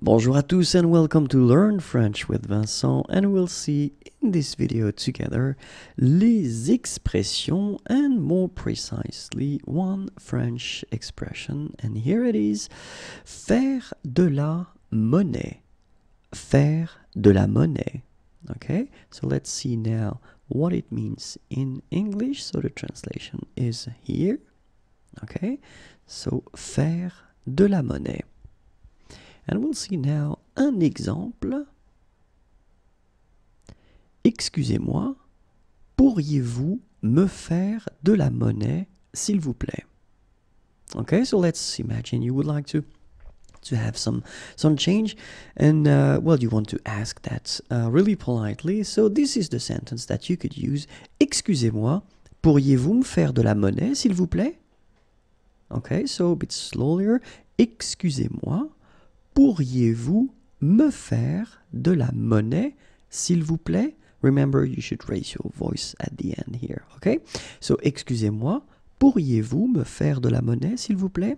Bonjour à tous and welcome to Learn French with Vincent, and we'll see in this video together les expressions and more precisely one French expression, and here it is: faire de la monnaie. Faire de la monnaie. Okay, so let's see now what it means in English. So the translation is here. Okay, so faire de la monnaie. And we'll see now un exemple. Excusez-moi, pourriez-vous me faire de la monnaie, s'il vous plaît? Okay, so let's imagine you would like to have some change, and well, you want to ask that really politely. So this is the sentence that you could use. Excusez-moi, pourriez-vous me faire de la monnaie, s'il vous plaît? Okay, so a bit slower. Excusez-moi, pourriez-vous me faire de la monnaie, s'il vous plaît? Remember, you should raise your voice at the end here, okay? So, excusez-moi, pourriez-vous me faire de la monnaie, s'il vous plaît?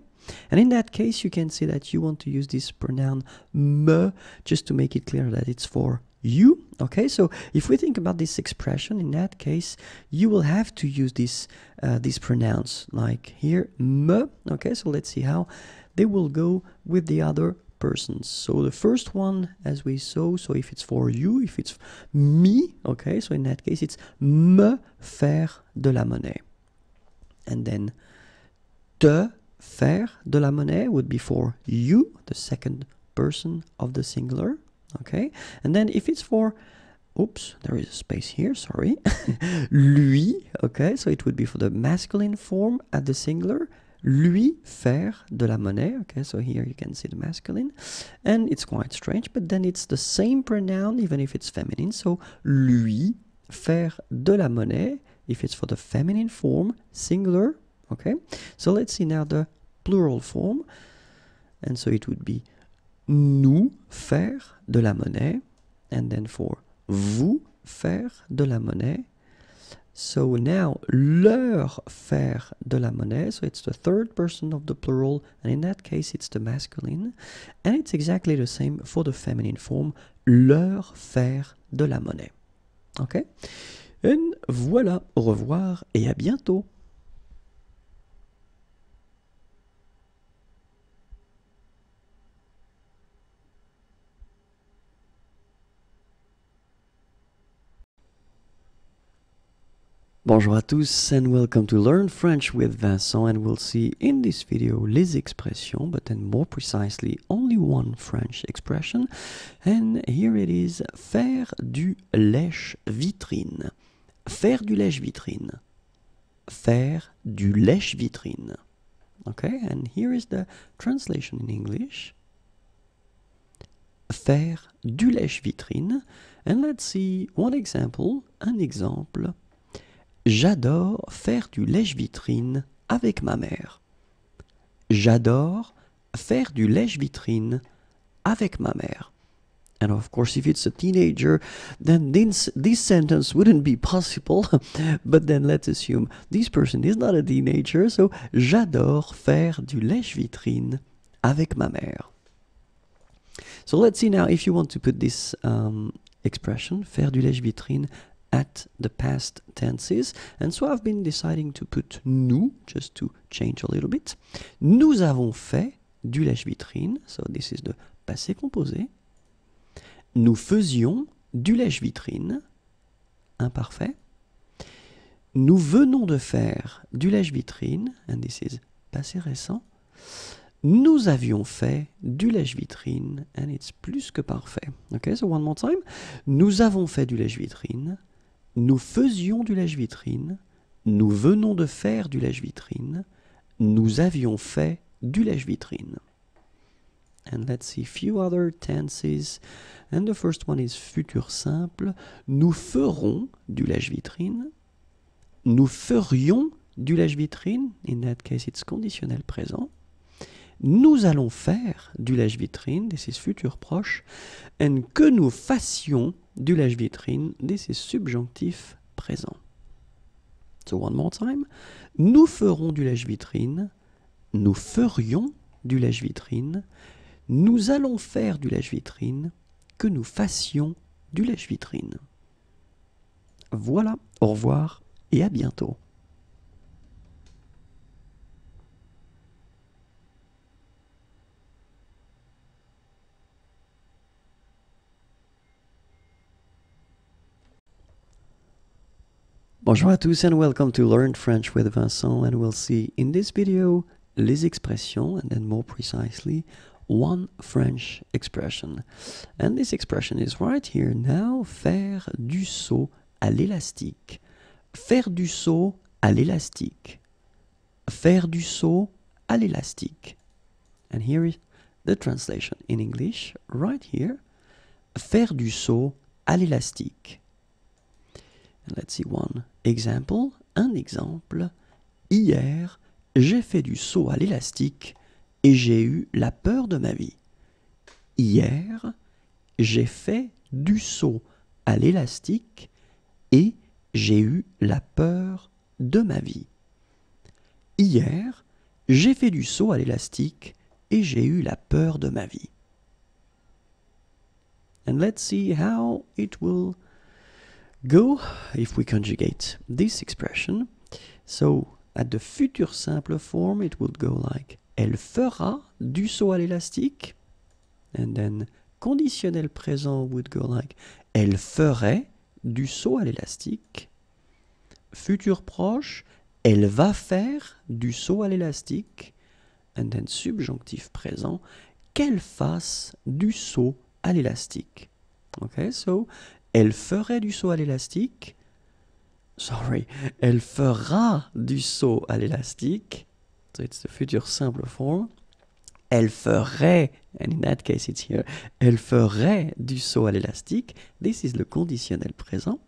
And in that case, you can say that you want to use this pronoun me, just to make it clear that it's for you, okay? So, if we think about this expression, in that case, you will have to use these pronouns, like here, me, okay? So, let's see how they will go with the other persons. So the first one, as we saw, so if it's for you, if it's me, okay, so in that case it's me faire de la monnaie. And then te faire de la monnaie would be for you, the second person of the singular, okay? And then if it's for, oops, there is a space here, sorry, lui, okay, so it would be for the masculine form at the singular. Lui faire de la monnaie, okay, so here you can see the masculine, and it's quite strange, but then it's the same pronoun even if it's feminine, so lui faire de la monnaie, if it's for the feminine form, singular, okay. So let's see now the plural form, and so it would be nous faire de la monnaie, and then for vous faire de la monnaie. So now, leur faire de la monnaie, so it's the third person of the plural, and in that case it's the masculine, and it's exactly the same for the feminine form, leur faire de la monnaie. Okay? And voilà, au revoir et à bientôt. Bonjour à tous and welcome to Learn French with Vincent, and we'll see in this video les expressions, but then more precisely only one French expression, and here it is: faire du lèche-vitrine. Faire du lèche-vitrine. Faire du lèche-vitrine. Okay, and here is the translation in English. Faire du lèche-vitrine, and let's see one example, un exemple. J'adore faire du lèche-vitrine avec ma mère. J'adore faire du lèche-vitrine avec ma mère. And of course, if it's a teenager, then this sentence wouldn't be possible. But then let's assume this person is not a teenager, so j'adore faire du lèche-vitrine avec ma mère. So let's see now if you want to put this expression, faire du lèche-vitrine, at the past tenses, and so I've been deciding to put nous, just to change a little bit. Nous avons fait du lèche-vitrine, so this is the passé composé. Nous faisions du lèche-vitrine, imparfait. Nous venons de faire du lèche-vitrine, and this is passé récent. Nous avions fait du lèche-vitrine, and it's plus que parfait. Okay, so one more time. Nous avons fait du lèche-vitrine. Nous faisions du lèche-vitrine, nous venons de faire du lèche-vitrine, nous avions fait du lèche-vitrine. And let's see a few other tenses. And the first one is futur simple. Nous ferons du lèche-vitrine. Nous ferions du lèche-vitrine. In that case, it's conditionnel présent. Nous allons faire du lèche-vitrine. This is futur proche. And que nous fassions du lèche-vitrine. This is subjonctif présent. So one more time. Nous ferons du lèche-vitrine. Nous ferions du lèche-vitrine. nous allons faire du lèche-vitrine, que nous fassions du lèche-vitrine. Voilà, au revoir et à bientôt. Bonjour à tous and welcome to Learn French with Vincent, and we'll see in this video les expressions and then more precisely one French expression. And this expression is right here now, faire du saut à l'élastique. Faire du saut à l'élastique. Faire du saut à l'élastique. And here is the translation in English right here. Faire du saut à l'élastique. And let's see one example. Un exemple. Hier, j'ai fait du saut à l'élastique et j'ai eu la peur de ma vie. Hier, j'ai fait du saut à l'élastique et j'ai eu la peur de ma vie. Hier, j'ai fait du saut à l'élastique et j'ai eu la peur de ma vie. And let's see how it will go if we conjugate this expression. So, at the future simple form, it would go like elle fera du saut à l'élastique. And then conditionnel présent would go like elle ferait du saut à l'élastique. Futur proche, elle va faire du saut à l'élastique. And then subjonctif présent, qu'elle fasse du saut à l'élastique. Okay, so elle ferait du saut à l'élastique. Sorry, elle fera du saut à l'élastique. So it's the future simple form. Elle ferait, and in that case it's here, elle ferait du saut à l'élastique. This is le conditionnel présent.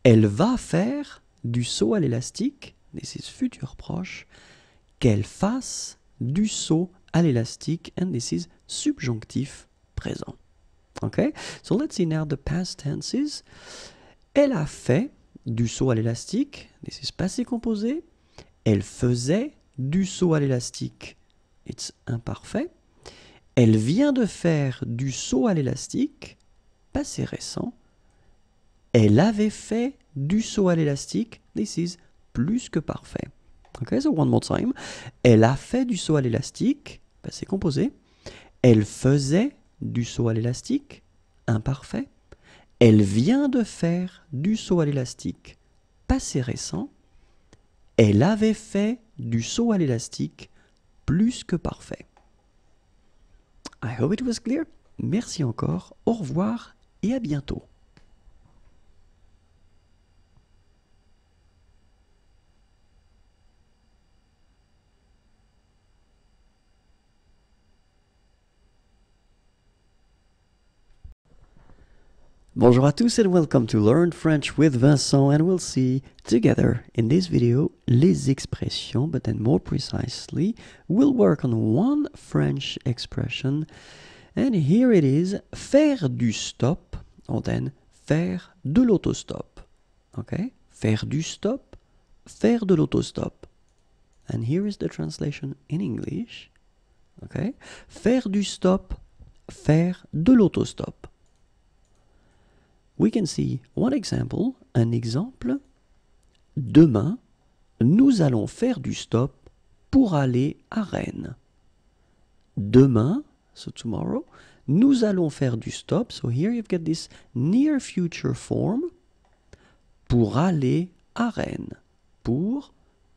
Elle va faire du saut à l'élastique. This is futur proche. Qu'elle fasse du saut à l'élastique. And this is subjonctif présent. Okay, so let's see now the past tenses. Elle a fait du saut à l'élastique. This is passé composé. Elle faisait du saut à l'élastique. It's imparfait. Elle vient de faire du saut à l'élastique. Passé récent. Elle avait fait du saut à l'élastique. This is plus que parfait. Okay, so one more time. Elle a fait du saut à l'élastique. Passé composé. Elle faisait du saut à l'élastique, imparfait. Elle vient de faire du saut à l'élastique, passé récent. Elle avait fait du saut à l'élastique, plus que parfait. I hope it was clear. Merci encore, au revoir et à bientôt. Bonjour à tous and welcome to Learn French with Vincent, and we'll see together in this video les expressions, but then more precisely we'll work on one French expression, and here it is, faire du stop, or then faire de l'autostop. Okay, faire du stop, faire de l'autostop. And here is the translation in English. Okay, faire du stop, faire de l'autostop. We can see one example, un exemple. Demain, nous allons faire du stop pour aller à Rennes. Demain, so tomorrow, nous allons faire du stop. So here you've got this near future form. Pour aller à Rennes. Pour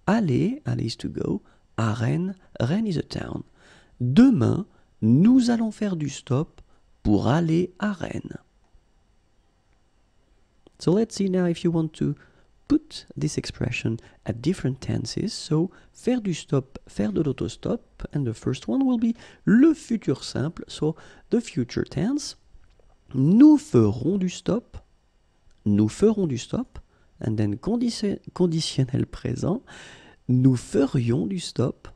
aller, aller is to go, à Rennes, Rennes is a town. Demain, nous allons faire du stop pour aller à Rennes. So let's see now if you want to put this expression at different tenses. So, faire du stop, faire de l'autostop. And the first one will be le futur simple. So, the future tense. Nous ferons du stop. Nous ferons du stop. And then conditionnel présent. Nous ferions du stop.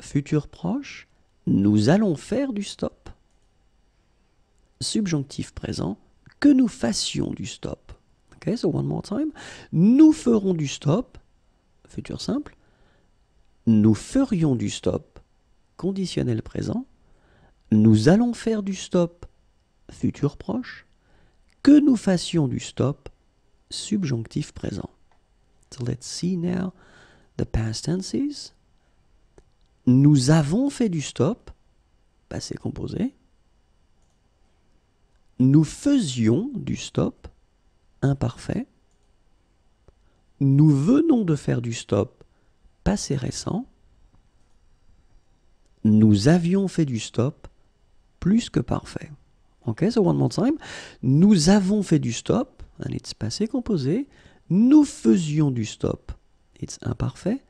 Futur proche. Nous allons faire du stop. Subjonctif présent. Que nous fassions du stop. Okay, so one more time. Nous ferons du stop, futur simple. Nous ferions du stop, conditionnel présent. Nous allons faire du stop, futur proche. Que nous fassions du stop, subjonctif présent. So let's see now the past tenses. Nous avons fait du stop, passé composé. Nous faisions du stop, imparfait. Nous venons de faire du stop, passé récent. Nous avions fait du stop, plus que parfait. Ok, so one more time. Nous avons fait du stop, and it's passé composé. Nous faisions du stop, it's imparfait.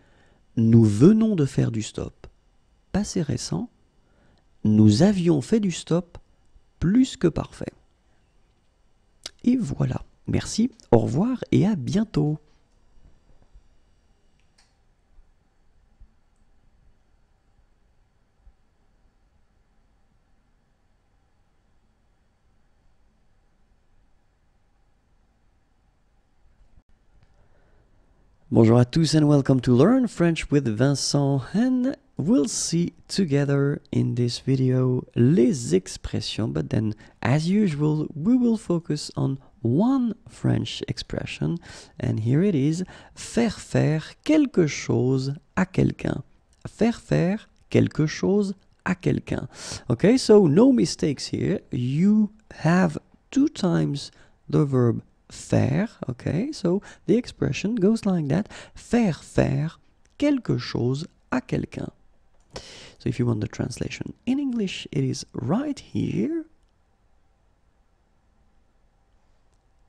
Nous venons de faire du stop, passé récent. Nous avions fait du stop, plus que parfait. Et voilà. Merci, au revoir et à bientôt. Bonjour à tous and welcome to Learn French with Vincent, and we'll see together in this video les expressions, but then as usual we will focus on one French expression, and here it is: faire faire quelque chose à quelqu'un. Faire faire quelque chose à quelqu'un. Okay, so no mistakes here. You have 2 times the verb faire, okay, so the expression goes like that: faire faire quelque chose à quelqu'un. So if you want the translation in English, it is right here.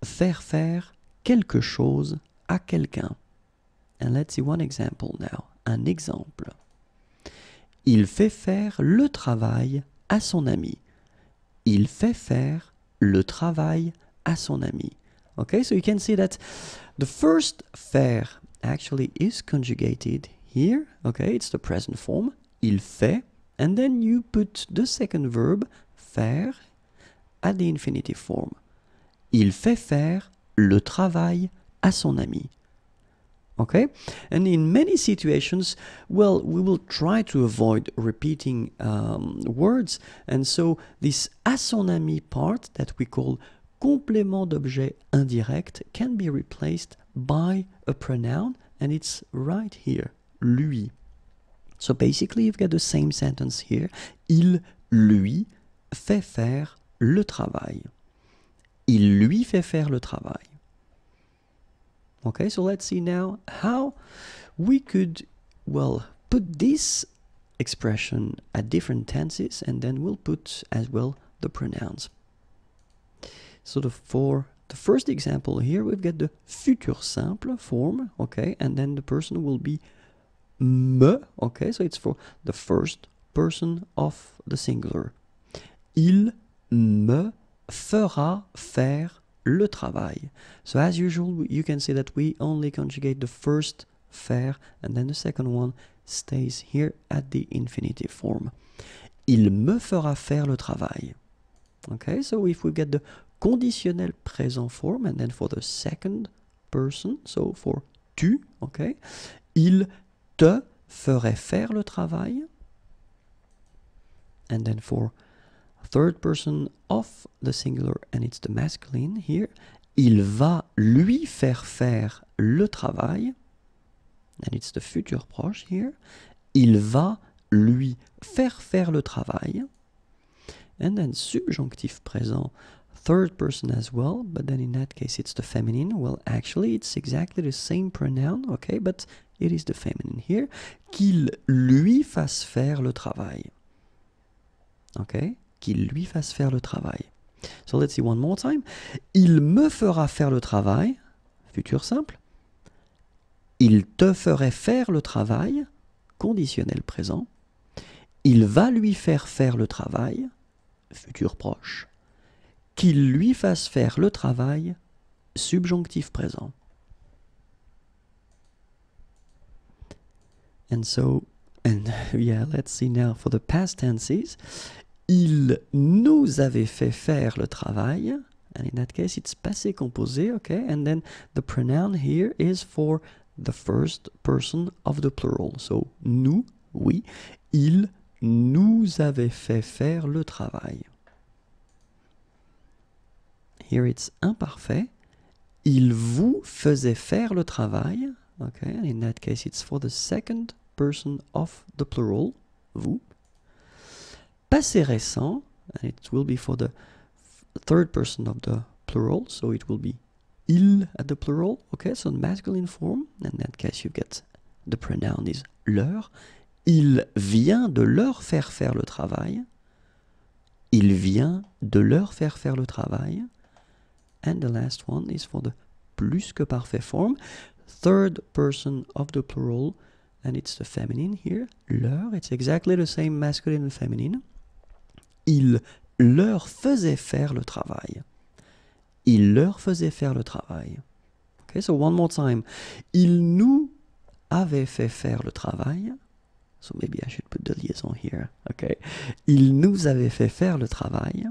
Faire faire quelque chose à quelqu'un. And let's see one example now. Un exemple. Il fait faire le travail à son ami. Il fait faire le travail à son ami. Okay, so you can see that the first faire actually is conjugated here. Okay, it's the present form. Il fait, and then you put the second verb, faire, at the infinitive form. Il fait faire le travail à son ami. Okay, and in many situations, well, we will try to avoid repeating words, and so this à son ami part that we call complément d'objet indirect can be replaced by a pronoun, and it's right here, lui. So basically you've got the same sentence here. Il lui fait faire le travail. Il lui fait faire le travail. Okay, so let's see now how we could, well, put this expression at different tenses, and then we'll put as well the pronouns. So for the first example here, we've got the futur simple form, okay, and then the person will be me, okay, so it's for the first person of the singular. Il me fera faire le travail. So as usual, you can see that we only conjugate the first faire, and then the second one stays here at the infinitive form. Il me fera faire le travail. Okay, so if we get the conditionnel présent form, and then for the second person, so for tu, okay, il te ferait faire le travail. And then for third person of the singular, and it's the masculine here, il va lui faire le travail. And it's the futur proche here. Il va lui faire le travail. And then subjonctif présent, third person as well, but then in that case it's the feminine. Well, actually it's exactly the same pronoun, okay, but it is the feminine here. Qu'il lui fasse faire le travail. Okay, qu'il lui fasse faire le travail. So let's see one more time. Il me fera faire le travail, futur simple. Il te ferait faire le travail, conditionnel présent. Il va lui faire le travail, futur proche. Qu'il lui fasse faire le travail, subjonctif présent. And so, and yeah, let's see now for the past tenses. Il nous avait fait faire le travail, and in that case it's passé composé, okay, and then the pronoun here is for the first person of the plural. So, nous, oui, il nous avait fait faire le travail. Here it's imparfait. Il vous faisait faire le travail. Okay, in that case it's for the second person of the plural, vous. Passé récent, and it will be for the third person of the plural, so it will be il at the plural, okay, so masculine form, in that case you get the pronoun is leur. Il vient de leur faire faire le travail. Il vient de leur faire faire le travail. And the last one is for the plus que parfait form, third person of the plural, and it's the feminine here, leur, it's exactly the same masculine and feminine. Il leur faisait faire le travail. Il leur faisait faire le travail. Okay, so one more time. Il nous avait fait faire le travail. So maybe I should put the liaison here. Okay. Il nous avait fait faire le travail.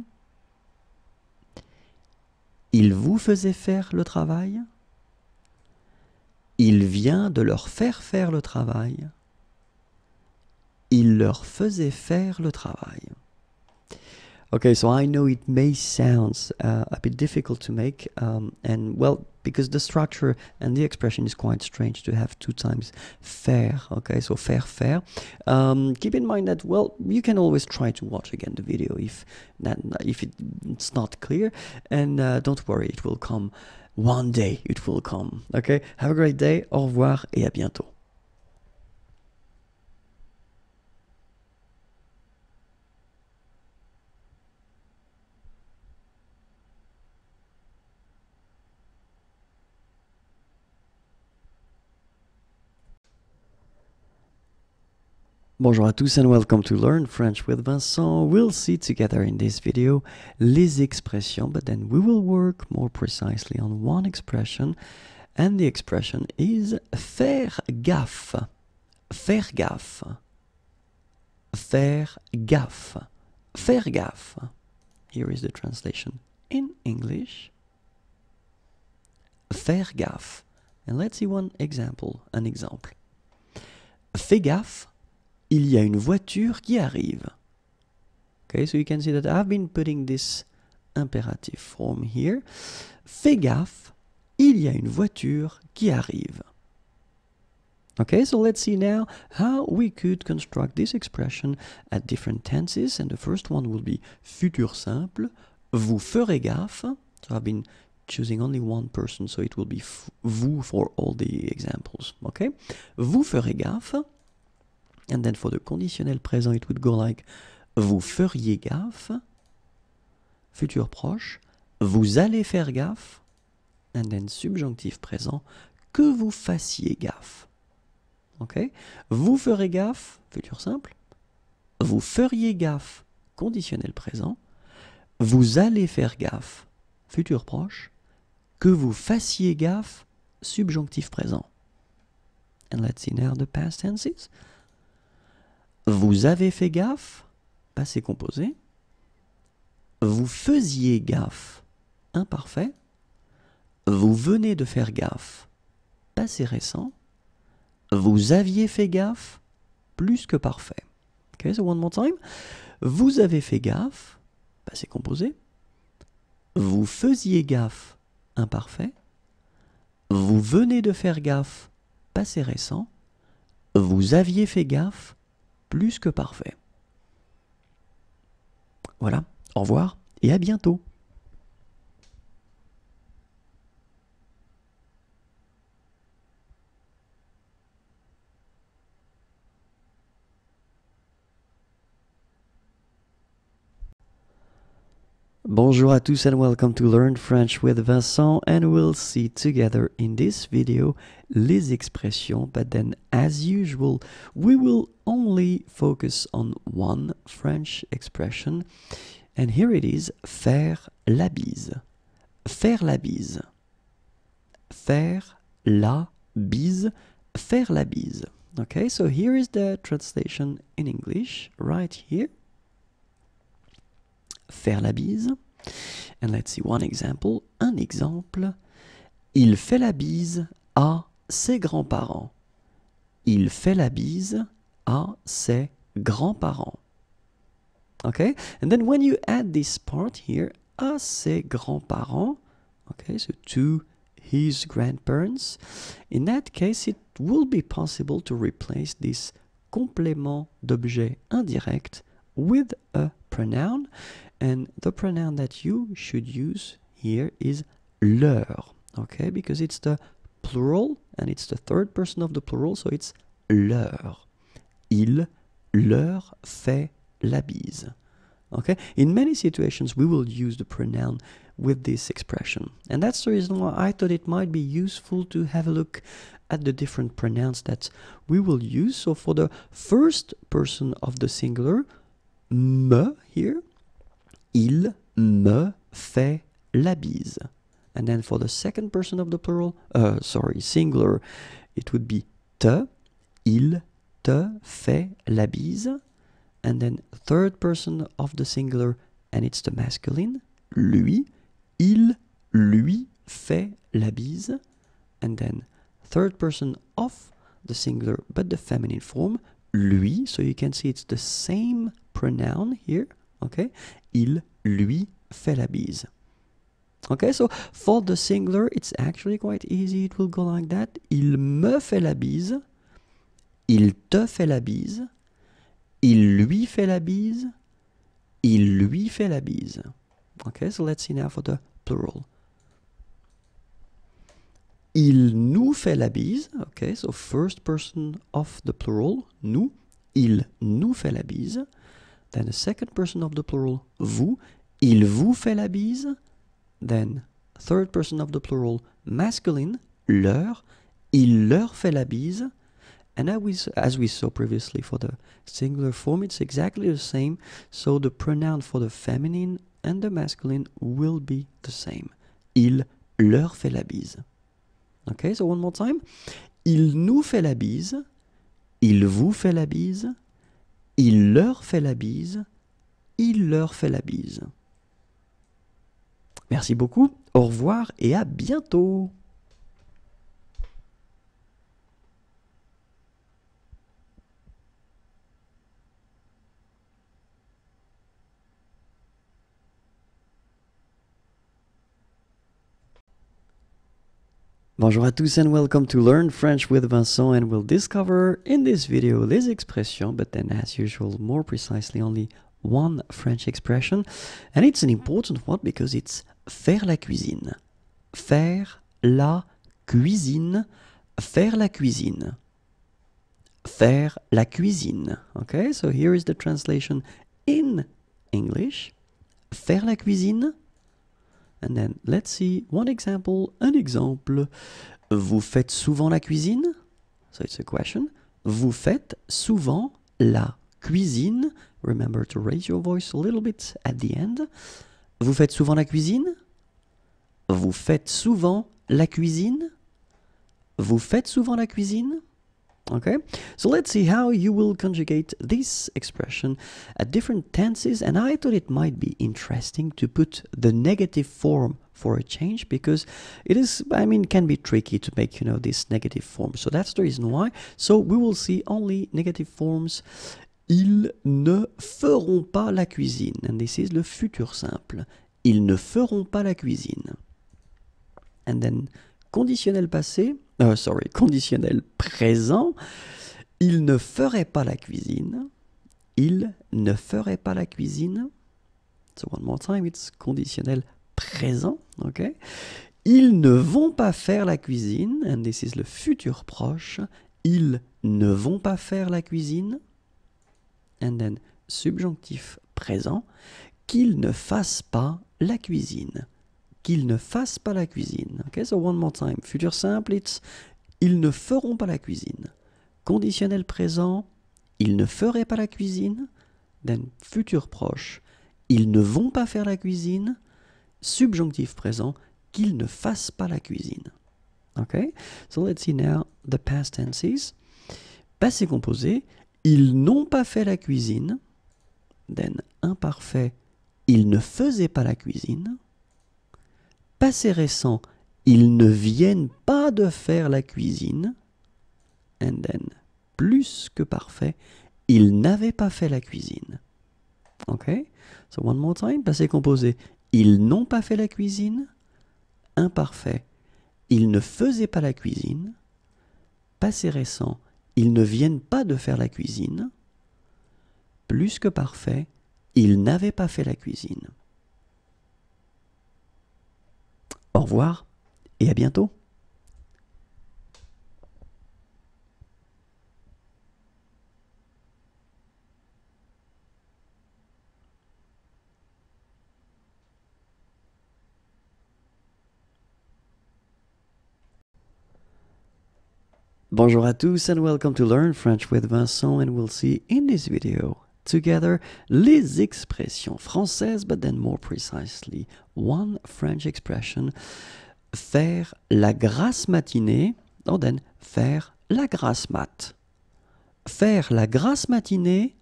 Il vous faisait faire le travail. Il vient de leur faire faire le travail. Il leur faisait faire le travail. Okay, so I know it may sound a bit difficult to make, and well, because the structure and the expression is quite strange to have two times faire, okay, so faire. Keep in mind that, well, you can always try to watch again the video if it's not clear, and don't worry, it will come. One day it will come, okay? Have a great day, au revoir et à bientôt. Bonjour à tous and welcome to Learn French with Vincent. We'll see together in this video les expressions, but then we will work more precisely on one expression, and the expression is faire gaffe. Faire gaffe. Faire gaffe. Faire gaffe. Here is the translation in English. Faire gaffe. And let's see one example, an example. Fais gaffe. Il y a une voiture qui arrive. Okay, so you can see that I've been putting this imperative form here. Fais gaffe, il y a une voiture qui arrive. Okay, so let's see now how we could construct this expression at different tenses. And the first one will be futur simple. Vous ferez gaffe. So I've been choosing only one person, so it will be vous for all the examples. Okay, vous ferez gaffe. And then for the conditionnel présent, it would go like vous feriez gaffe, futur proche, vous allez faire gaffe, and then subjonctif présent, que vous fassiez gaffe. Okay? Vous ferez gaffe, futur simple, vous feriez gaffe, conditionnel présent, vous allez faire gaffe, futur proche, que vous fassiez gaffe, subjonctif présent. And let's see now the past tenses. Vous avez fait gaffe, passé composé. Vous faisiez gaffe, imparfait. Vous venez de faire gaffe, passé récent. Vous aviez fait gaffe, plus que parfait. Okay, so one more time. Vous avez fait gaffe, passé composé. Vous faisiez gaffe, imparfait. Vous venez de faire gaffe, passé récent. Vous aviez fait gaffe, plus que parfait. Voilà, au revoir et à bientôt. Bonjour à tous and welcome to Learn French with Vincent, and we'll see together in this video les expressions, but then as usual we will only focus on one French expression, and here it is, faire la bise. Faire la bise. Faire la bise. Faire la bise. Okay, so here is the translation in English right here. Faire la bise. And let's see one example. Un exemple. Il fait la bise à ses grands-parents. Il fait la bise à ses grands-parents. Okay, and then when you add this part here, à ses grands-parents, okay, so to his grandparents, in that case it will be possible to replace this complément d'objet indirect with a pronoun, and the pronoun that you should use here is leur, okay, because it's the plural and it's the third person of the plural, so it's leur. Il leur fait la bise. Okay? In many situations, we will use the pronoun with this expression. And that's the reason why I thought it might be useful to have a look at the different pronouns that we will use. So for the first person of the singular, me here, il me fait la bise. And then for the second person of the plural, singular, it would be te, il te fait la bise. And then third person of the singular, and it's the masculine, lui, il lui fait la bise. And then third person of the singular, but the feminine form, lui, so you can see it's the same pronoun here, okay? Il lui fait la bise. Okay, so for the singular, it's actually quite easy. It will go like that. Il me fait la bise. Il te fait la bise. Il lui fait la bise. Il lui fait la bise. Okay, so let's see now for the plural. Il nous fait la bise. Okay, so first person of the plural, nous. Il nous fait la bise. Then the second person of the plural, vous. Il vous fait la bise. Then third person of the plural, masculine, leur. Il leur fait la bise. And as we saw previously for the singular form, it's exactly the same. So the pronoun for the feminine and the masculine will be the same. Il leur fait la bise. Okay, so one more time. Il nous fait la bise. Il vous fait la bise. Il leur fait la bise. Il leur fait la bise. Merci beaucoup. Au revoir et à bientôt. Bonjour à tous and welcome to Learn French with Vincent, and we'll discover in this video les expressions, but then as usual more precisely only one French expression, and it's an important one because it's faire la cuisine. Faire la cuisine. Faire la cuisine. Faire la cuisine. Okay, so here is the translation in English. Faire la cuisine. And then let's see one example. Un exemple. Vous faites souvent la cuisine? So it's a question. Vous faites souvent la cuisine? Remember to raise your voice a little bit at the end. Vous faites souvent la cuisine? Vous faites souvent la cuisine? Vous faites souvent la cuisine? Okay, so let's see how you will conjugate this expression at different tenses, and I thought it might be interesting to put the negative form for a change because it is, can be tricky to make, this negative form. So that's the reason why. So we will see only negative forms. Ils ne feront pas la cuisine, and this is le futur simple. Ils ne feront pas la cuisine. And then conditionnel passé, conditionnel présent, il ne ferait pas la cuisine. Il ne ferait pas la cuisine. So one more time, it's conditionnel présent, okay? Ils ne vont pas faire la cuisine, and this is le futur proche. Ils ne vont pas faire la cuisine. And then subjonctif présent, qu'ils ne fassent pas la cuisine. Qu'ils ne fassent pas la cuisine. Okay, so one more time. Futur simple, it's ils ne feront pas la cuisine. Conditionnel présent, ils ne feraient pas la cuisine. Then futur proche, ils ne vont pas faire la cuisine. Subjonctif présent, qu'ils ne fassent pas la cuisine. Okay, so let's see now the past tenses. Passé composé, ils n'ont pas fait la cuisine. Then imparfait, ils ne faisaient pas la cuisine. Passé récent, ils ne viennent pas de faire la cuisine. And then, plus que parfait, ils n'avaient pas fait la cuisine. Ok? So one more time, passé composé. Ils n'ont pas fait la cuisine. Imparfait. Ils ne faisaient pas la cuisine. Passé récent. Ils ne viennent pas de faire la cuisine. Plus que parfait. Ils n'avaient pas fait la cuisine. Au revoir et à bientôt. Bonjour à tous and welcome to Learn French with Vincent, and we'll see in this video together les expressions françaises, but then more precisely one French expression, faire la grasse matinée, or then faire la grasse mat. Faire la grasse matinée,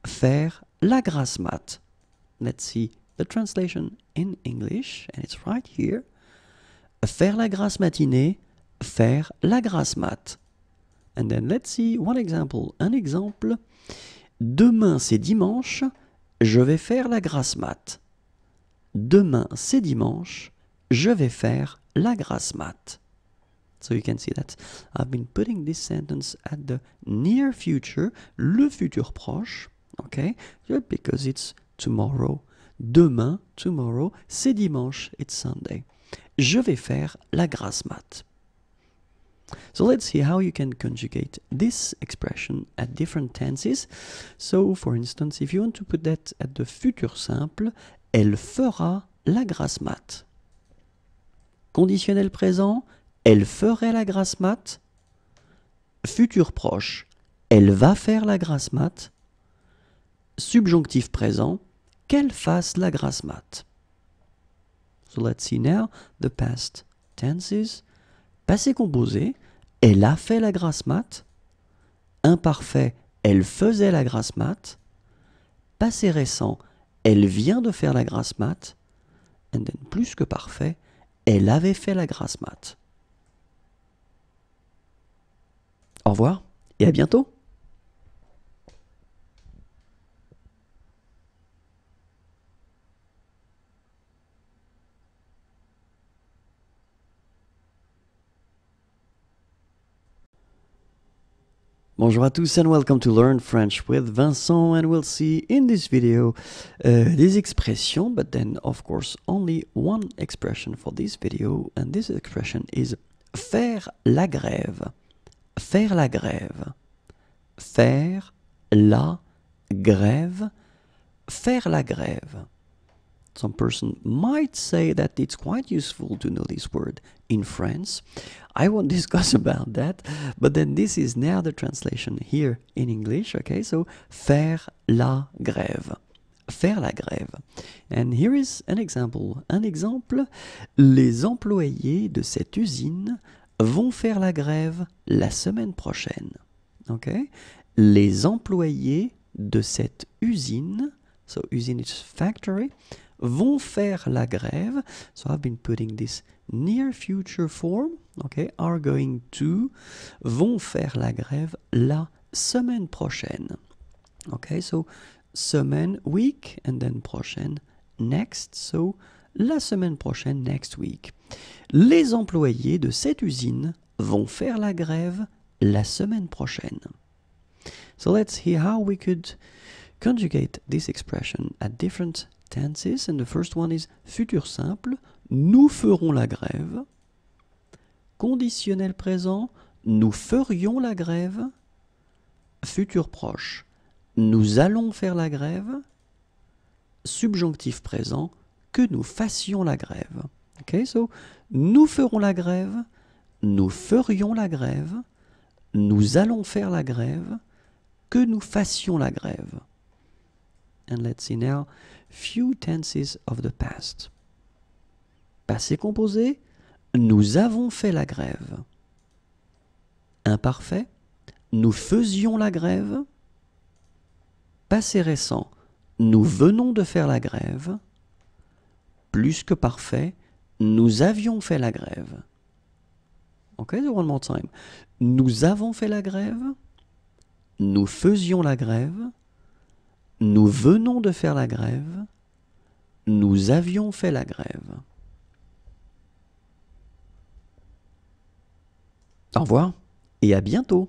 faire la grasse mat. Let's see the translation in English, and it's right here. Faire la grasse matinée, faire la grasse mat. And then let's see one example. Un exemple. Demain c'est dimanche, je vais faire la grasse mat. Demain c'est dimanche, je vais faire la grasse mat. So you can see that I've been putting this sentence at the near future, le futur proche, okay? Because it's tomorrow. Demain, tomorrow, c'est dimanche, it's Sunday. Je vais faire la grasse mat. So let's see how you can conjugate this expression at different tenses. So, for instance, if you want to put that at the futur simple, elle fera la grasse mat. Conditionnel présent, elle ferait la grasse mat. Futur proche, elle va faire la grasse mat. Subjonctif présent, qu'elle fasse la grasse mat. So let's see now the past tenses. Passé composé, elle a fait la grasse mat. Imparfait, elle faisait la grasse mat. Passé récent, elle vient de faire la grasse mat. And then plus que parfait, elle avait fait la grasse mat. Au revoir et à bientôt. Bonjour à tous and welcome to Learn French with Vincent, and we'll see in this video des expressions, but then of course only one expression for this video, and this expression is faire la grève. Faire la grève. Faire la grève. Faire la grève. Some person might say that it's quite useful to know this word in France. I won't discuss about that, but then this is now the translation here in English, okay? So, faire la grève. Faire la grève. And here is an example. Un exemple, les employés de cette usine vont faire la grève la semaine prochaine. Okay? Les employés de cette usine, so usine is factory, vont faire la grève. So I've been putting this near future form, okay, are going to, vont faire la grève la semaine prochaine. Okay, so semaine, week, and then prochaine, next, so la semaine prochaine, next week. Les employés de cette usine vont faire la grève la semaine prochaine. So let's see how we could conjugate this expression at different tenses, and the first one is futur simple, nous ferons la grève. Conditionnel présent, nous ferions la grève. Futur proche, nous allons faire la grève. Subjonctif présent, que nous fassions la grève. Okay, so nous ferons la grève, nous ferions la grève, nous allons faire la grève, que nous fassions la grève. And let's see now few tenses of the past. Passé composé, nous avons fait la grève. Imparfait, nous faisions la grève. Passé récent, nous venons de faire la grève. Plus que parfait, nous avions fait la grève. Okay, so one more time. Nous avons fait la grève. Nous faisions la grève. Nous venons de faire la grève. Nous avions fait la grève. Au revoir et à bientôt.